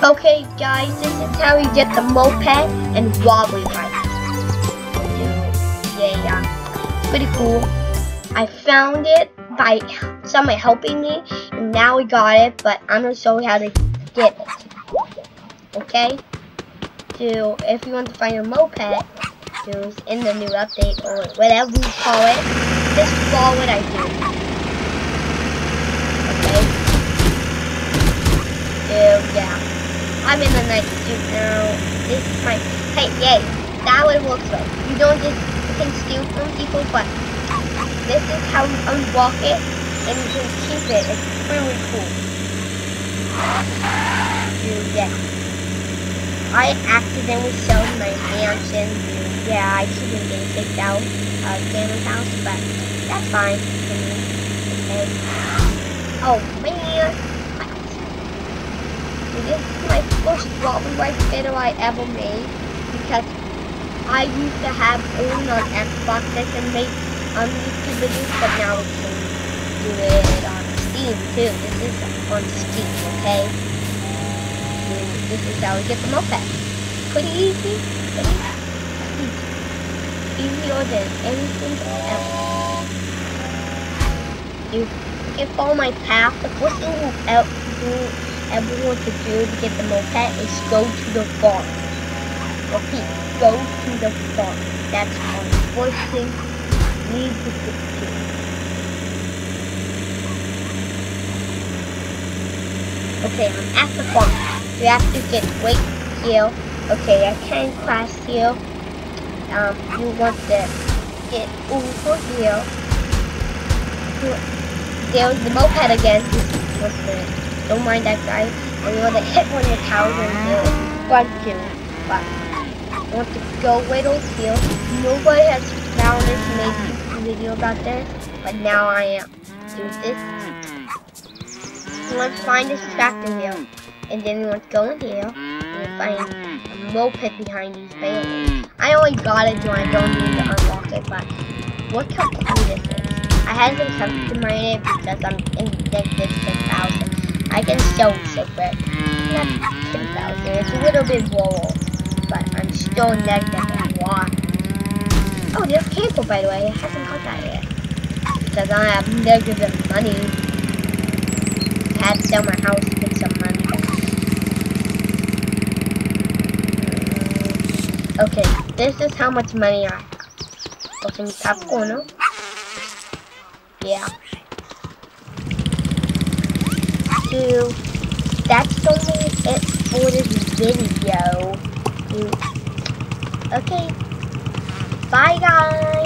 Okay guys, this is how you get the Moped and Wobbly bike. Yeah, it's pretty cool. I found it by somebody helping me, and now we got it, but I'm going to show you how to get it. Okay? So, if you want to find a Moped, who's in the new update, or whatever you call it, just follow what I do. Okay? So, yeah. I'm in the night suit now. This is my... Hey, yay. That's what it looks like. You don't just... You can steal from people, but... This is how you unlock it, and you can keep it. It's really cool. Dude, yeah. I accidentally sold my mansion. Dude, yeah, I keep on getting kicked out of Gamma's house, but that's fine. Okay. Oh, man. This is my first Wobbly bike video I ever made, because I used to have only on Xbox that can make YouTube videos, but now we can do it on Steam too. This is on Steam, okay? And this is how we get the Moped. Pretty easy, pretty easy. Easier than anything else. You can follow my path. The first thing everyone to do to get the Moped is go to the farm. Repeat, go to the farm. That's the first thing you need to do. Okay, I'm at the farm. You have to get right here. Okay, I can't crash here. You want to get over here. There's the Moped again. What's the... Don't mind that guy. And you want to hit one of the towers and run to. But I want to go right over here. Nobody has found this, made a video about this, but now I am. Do this. You want to find this tractor here, and then you want to go in here and find a Moped behind these buildings. I only got it, so I don't need to unlock it. But look how cool this is. I haven't attempted to mine it because I'm in negative 6,000. I can show it so quick. Not 10,000. It's a little bit lower, but I'm still negative a lot. Oh, there's a camper, by the way. I haven't got that yet because I have negative money. I had to sell my house to get some money back. Okay, this is how much money I have. What's in the top corner? Yeah. So, that's only it for this video. Okay. Bye, guys.